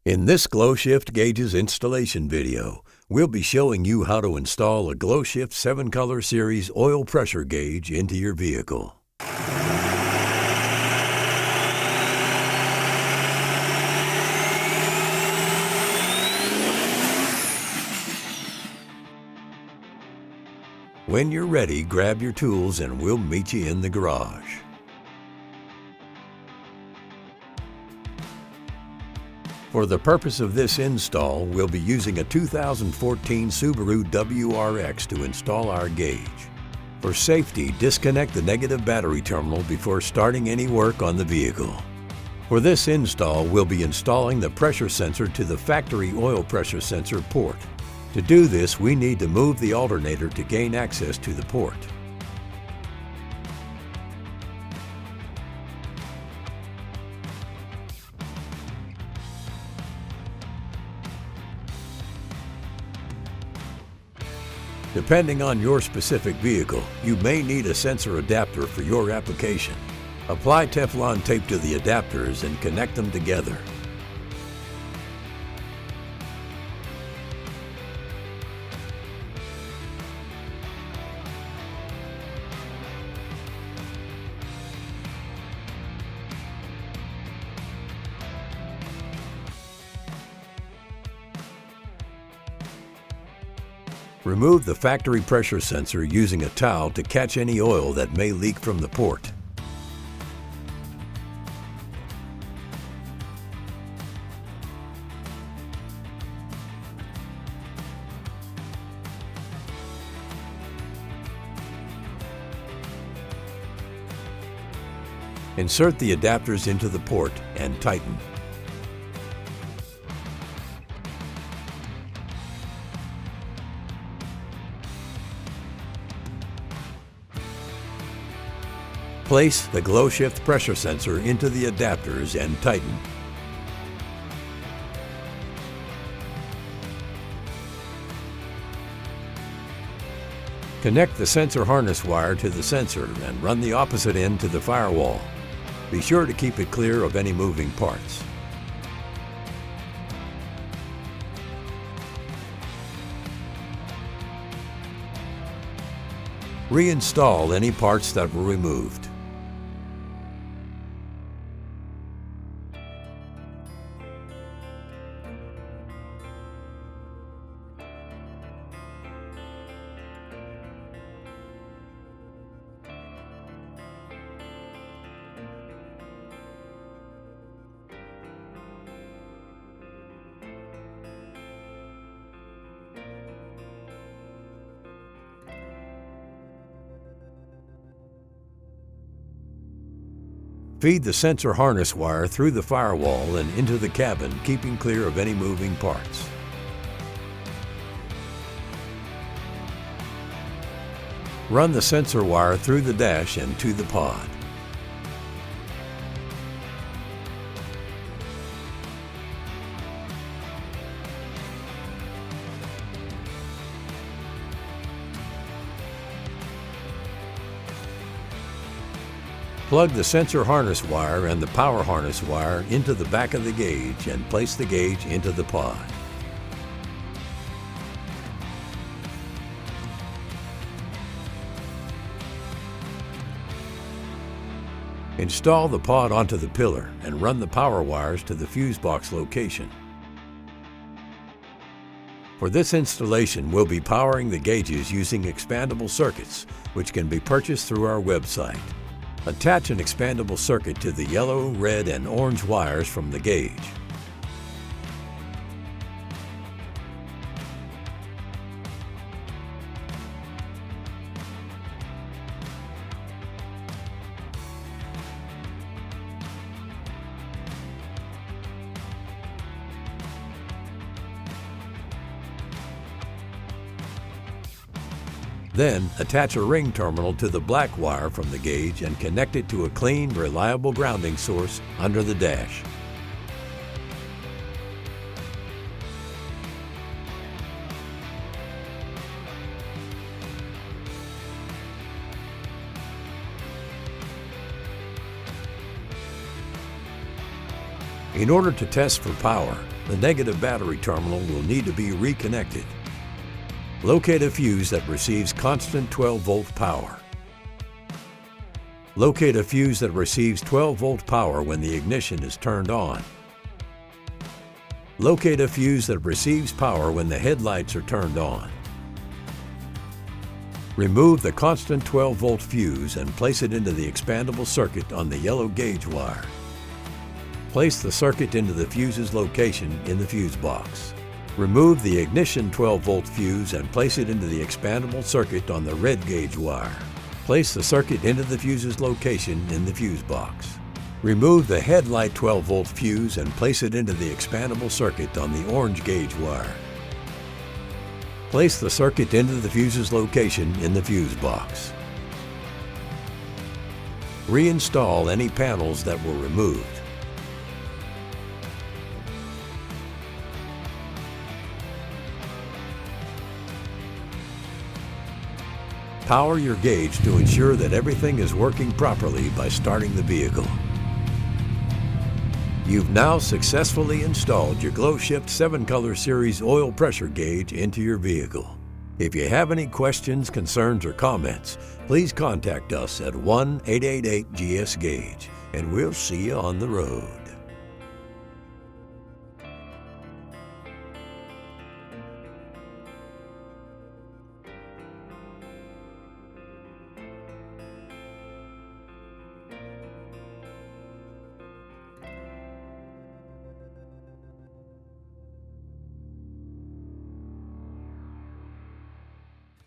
In this GlowShift gauges installation video, we'll be showing you how to install a GlowShift 7-color series oil pressure gauge into your vehicle. When you're ready, grab your tools and we'll meet you in the garage. For the purpose of this install, we'll be using a 2014 Subaru WRX to install our gauge. For safety, disconnect the negative battery terminal before starting any work on the vehicle. For this install, we'll be installing the pressure sensor to the factory oil pressure sensor port. To do this, we need to move the alternator to gain access to the port. Depending on your specific vehicle, you may need a sensor adapter for your application. Apply Teflon tape to the adapters and connect them together. Remove the factory pressure sensor using a towel to catch any oil that may leak from the port. Insert the adapters into the port and tighten. Place the GlowShift pressure sensor into the adapters and tighten. Connect the sensor harness wire to the sensor and run the opposite end to the firewall. Be sure to keep it clear of any moving parts. Reinstall any parts that were removed. Feed the sensor harness wire through the firewall and into the cabin, keeping clear of any moving parts. Run the sensor wire through the dash and to the pod. Plug the sensor harness wire and the power harness wire into the back of the gauge and place the gauge into the pod. Install the pod onto the pillar and run the power wires to the fuse box location. For this installation, we'll be powering the gauges using expandable circuits, which can be purchased through our website. Attach an expandable circuit to the yellow, red, and orange wires from the gauge. Then, attach a ring terminal to the black wire from the gauge and connect it to a clean, reliable grounding source under the dash. In order to test for power, the negative battery terminal will need to be reconnected. Locate a fuse that receives constant 12-volt power. Locate a fuse that receives 12-volt power when the ignition is turned on. Locate a fuse that receives power when the headlights are turned on. Remove the constant 12-volt fuse and place it into the expandable circuit on the yellow gauge wire. Place the circuit into the fuse's location in the fuse box. Remove the ignition 12-volt fuse and place it into the expandable circuit on the red gauge wire. Place the circuit into the fuse's location in the fuse box. Remove the headlight 12-volt fuse and place it into the expandable circuit on the orange gauge wire. Place the circuit into the fuse's location in the fuse box. Reinstall any panels that were removed. Power your gauge to ensure that everything is working properly by starting the vehicle. You've now successfully installed your GlowShift 7-Color Series oil pressure gauge into your vehicle. If you have any questions, concerns, or comments, please contact us at 1-888-GS-GAUGE, and we'll see you on the road.